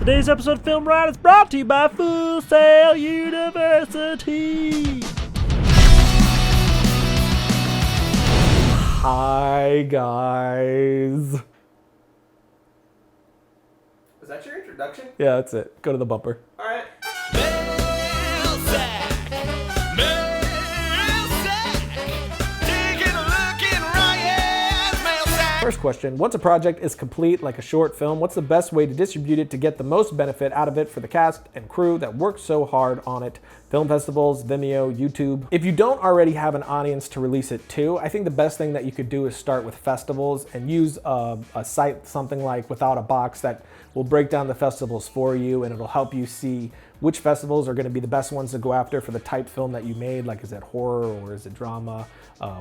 Today's episode of FilmRiot is brought to you by Full Sail University. Hi, guys. Was that your introduction? Yeah, that's it. Go to the bumper. All right. First question, once a project is complete, like a short film, what's the best way to distribute it to get the most benefit out of it for the cast and crew that worked so hard on it? Film festivals, Vimeo, YouTube. If you don't already have an audience to release it to, I think the best thing that you could do is start with festivals and use a site, something like Without a Box, that will break down the festivals for you, and it'll help you see which festivals are going to be the best ones to go after for the type film that you made, like is it horror or is it drama?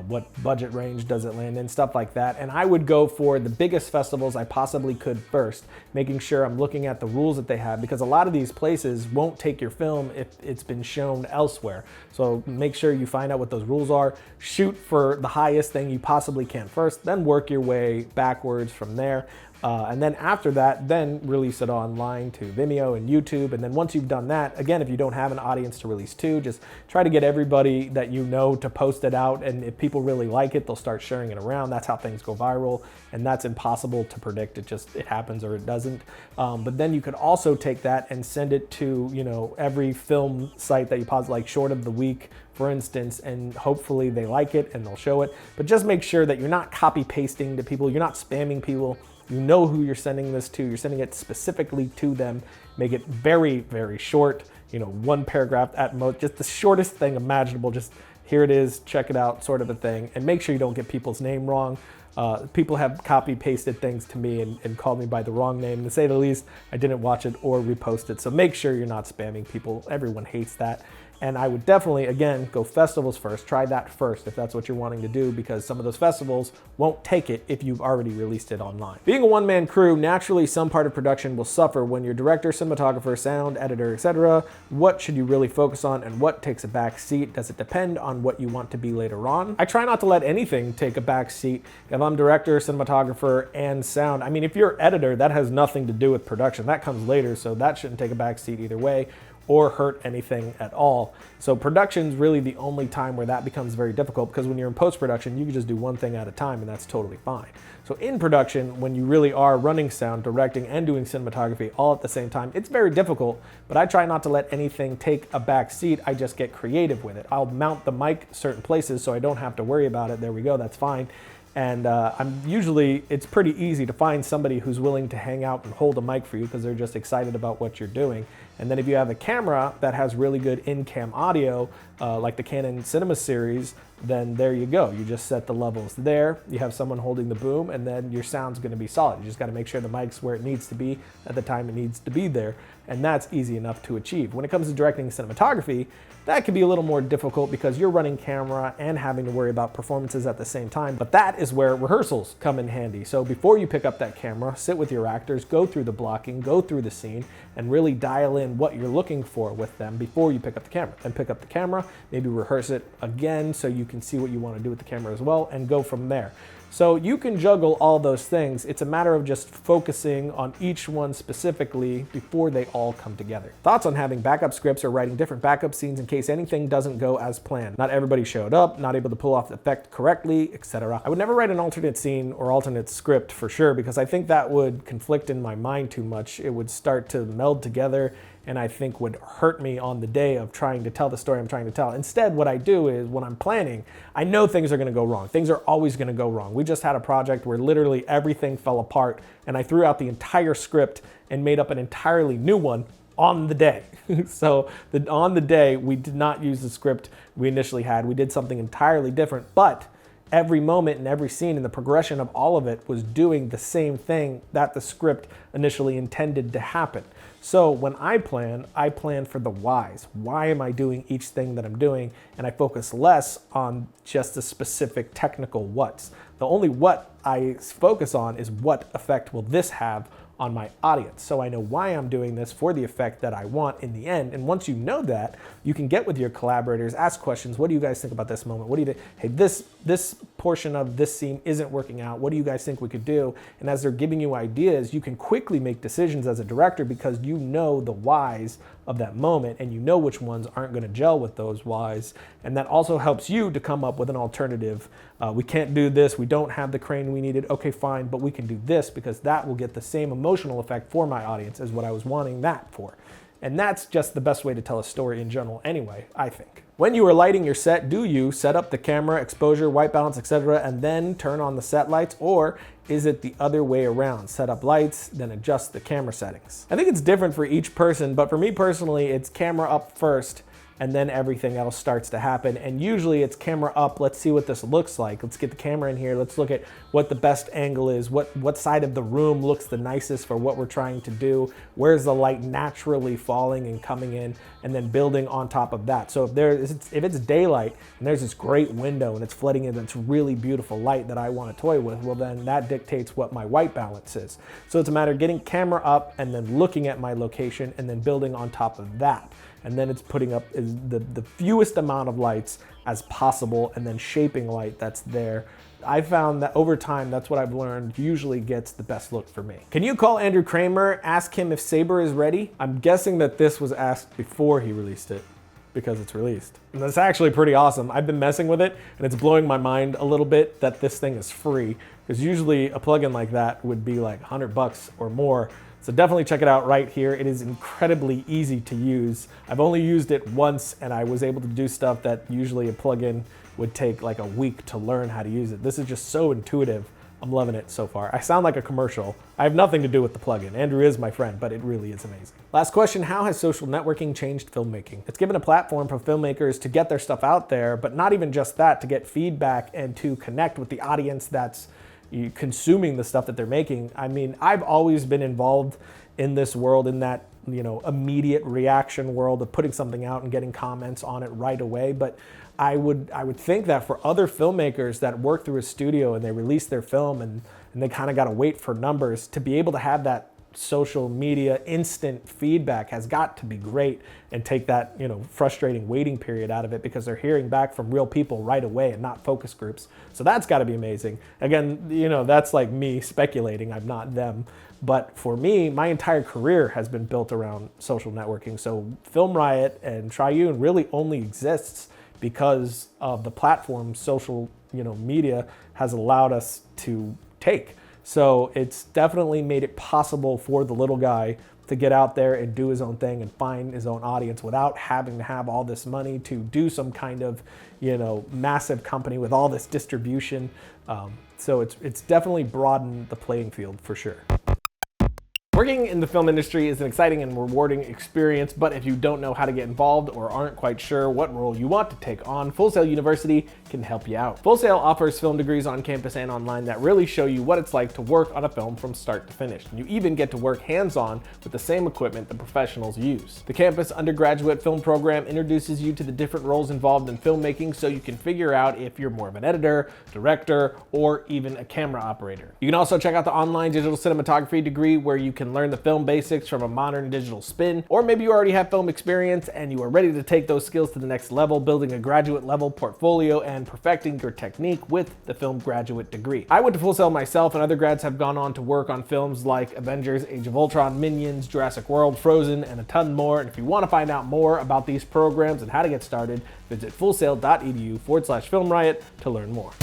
What budget range does it land in, stuff like that. And I would go for the biggest festivals I possibly could first, making sure I'm looking at the rules that they have, because a lot of these places won't take your film if it's been shown elsewhere. So make sure you find out what those rules are, shoot for the highest thing you possibly can first, then work your way backwards from there. And then after that, then release it online to Vimeo and YouTube. And then once you've done that, again, if you don't have an audience to release to, just try to get everybody that you know to post it out. And if people really like it, they'll start sharing it around. That's how things go viral. And that's impossible to predict. It happens or it doesn't. But then you could also take that and send it to, every film site that you possibly like, Short of the Week, for instance, and hopefully they like it and they'll show it. But just make sure that you're not copy pasting to people. You're not spamming people. You know who you're sending this to. You're sending it specifically to them. Make it very, very short. One paragraph at most, just the shortest thing imaginable. Just here it is, check it out, sort of a thing. And make sure you don't get people's name wrong. People have copy pasted things to me and called me by the wrong name. To say the least, I didn't watch it or repost it. So make sure you're not spamming people. Everyone hates that. And I would definitely, again, go festivals first. Try that first if that's what you're wanting to do, because some of those festivals won't take it if you've already released it online. Being a one-man crew, naturally some part of production will suffer when you're director, cinematographer, sound, editor, etc. What should you really focus on and what takes a back seat? Does it depend on what you want to be later on? I try not to let anything take a back seat. If I'm director, cinematographer, and sound, if you're editor, that has nothing to do with production. That comes later, so that shouldn't take a back seat either way or hurt anything at all. So production's really the only time where that becomes very difficult, because when you're in post-production, you can just do one thing at a time and that's totally fine. So in production, when you really are running sound, directing, and doing cinematography all at the same time, it's very difficult, but I try not to let anything take a back seat. I just get creative with it. I'll mount the mic certain places so I don't have to worry about it. There we go, that's fine. And it's pretty easy to find somebody who's willing to hang out and hold a mic for you because they're just excited about what you're doing. And then if you have a camera that has really good in-cam audio, like the Canon Cinema series, then there you go. You just set the levels there. You have someone holding the boom, and then your sound's going to be solid. You just got to make sure the mic's where it needs to be at the time it needs to be there. And that's easy enough to achieve. When it comes to directing cinematography, that can be a little more difficult because you're running camera and having to worry about performances at the same time. But that is where rehearsals come in handy. So before you pick up that camera, sit with your actors, go through the blocking, go through the scene, and really dial in what you're looking for with them before you pick up the camera. Then pick up the camera, maybe rehearse it again so you can see what you want to do with the camera as well, and go from there. So you can juggle all those things. It's a matter of just focusing on each one specifically before they all come together. Thoughts on having backup scripts or writing different backup scenes in case anything doesn't go as planned? Not everybody showed up, not able to pull off the effect correctly, etc. I would never write an alternate scene or alternate script for sure, because I think that would conflict in my mind too much. It would start to meld together, and I think would hurt me on the day of trying to tell the story I'm trying to tell. Instead, what I do is when I'm planning, I know things are gonna go wrong. Things are always gonna go wrong. We just had a project where literally everything fell apart, and I threw out the entire script and made up an entirely new one on the day. So on the day, we did not use the script we initially had. We did something entirely different, but every moment and every scene and the progression of all of it was doing the same thing that the script initially intended to happen. So when I plan for the whys. Why am I doing each thing that I'm doing? And I focus less on just the specific technical whats. The only what I focus on is what effect will this have on my audience. So I know why I'm doing this for the effect that I want in the end. And once you know that, you can get with your collaborators, ask questions. What do you guys think about this moment? What do you think? Hey, this portion of this scene isn't working out. What do you guys think we could do? And as they're giving you ideas, you can quickly make decisions as a director because you know the whys of that moment and you know which ones aren't going to gel with those whys. And that also helps you to come up with an alternative. We can't do this. We don't have the crane we needed. Okay, fine, but we can do this because that will get the same emotional effect for my audience as what I was wanting that for. And that's just the best way to tell a story in general anyway, I think. When you are lighting your set, do you set up the camera, exposure, white balance, etc., and then turn on the set lights? Or is it the other way around? Set up lights, then adjust the camera settings. I think it's different for each person, but for me personally, it's camera up first, and then everything else starts to happen. And usually it's camera up, let's see what this looks like. Let's get the camera in here. Let's look at what the best angle is, what side of the room looks the nicest for what we're trying to do. Where's the light naturally falling and coming in, and then building on top of that. So if it's daylight and there's this great window and it's flooding in this really beautiful light that I want to toy with, well then that dictates what my white balance is. So it's a matter of getting camera up and then looking at my location and then building on top of that. And then it's putting up the fewest amount of lights as possible and then shaping light that's there. I found that over time, that's what I've learned usually gets the best look for me. Can you call Andrew Kramer, ask him if Saber is ready? I'm guessing that this was asked before he released it because it's released. And that's actually pretty awesome. I've been messing with it and it's blowing my mind a little bit that this thing is free because usually a plugin like that would be like $100 or more. So definitely check it out right here. It is incredibly easy to use. I've only used it once and I was able to do stuff that usually a plugin would take like a week to learn how to use it. This is just so intuitive. I'm loving it so far. I sound like a commercial. I have nothing to do with the plugin. Andrew is my friend, but it really is amazing. Last question, how has social networking changed filmmaking? It's given a platform for filmmakers to get their stuff out there, but not even just that, to get feedback and to connect with the audience that's consuming the stuff that they're making. I mean, I've always been involved in this world, in that, you know, immediate reaction world of putting something out and getting comments on it right away. But I would think that for other filmmakers that work through a studio and they release their film and they kind of got to wait for numbers, to be able to have that social media instant feedback has got to be great and take that, you know, frustrating waiting period out of it because they're hearing back from real people right away and not focus groups. So that's got to be amazing. Again, you know, that's like me speculating. I'm not them. But for me, my entire career has been built around social networking. So FilmRiot and Triune really only exists because of the platform social, you know, media has allowed us to take. So it's definitely made it possible for the little guy to get out there and do his own thing and find his own audience without having to have all this money to do some kind of, you know, massive company with all this distribution. So it's definitely broadened the playing field for sure. Working in the film industry is an exciting and rewarding experience, but if you don't know how to get involved or aren't quite sure what role you want to take on, Full Sail University can help you out. Full Sail offers film degrees on campus and online that really show you what it's like to work on a film from start to finish. You even get to work hands-on with the same equipment the professionals use. The campus undergraduate film program introduces you to the different roles involved in filmmaking so you can figure out if you're more of an editor, director, or even a camera operator. You can also check out the online digital cinematography degree where you can learn the film basics from a modern digital spin, or maybe you already have film experience and you are ready to take those skills to the next level, building a graduate level portfolio and perfecting your technique with the film graduate degree. I went to Full Sail myself, and other grads have gone on to work on films like Avengers, Age of Ultron, Minions, Jurassic World, Frozen, and a ton more. And if you want to find out more about these programs and how to get started, visit fullsail.edu/FilmRiot to learn more.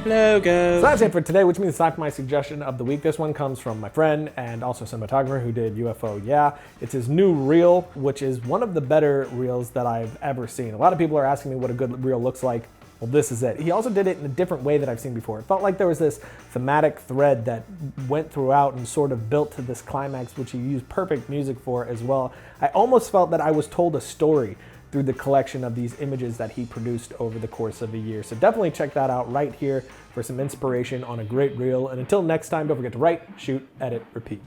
Logo. So that's it for today, which means it's time for my suggestion of the week. This one comes from my friend and also cinematographer who did UFO Yeah. It's his new reel, which is one of the better reels that I've ever seen. A lot of people are asking me what a good reel looks like. Well, this is it. He also did it in a different way that I've seen before. It felt like there was this thematic thread that went throughout and sort of built to this climax, which he used perfect music for as well. I almost felt that I was told a story through the collection of these images that he produced over the course of a year. So definitely check that out right here for some inspiration on a great reel. And until next time, don't forget to write, shoot, edit, repeat.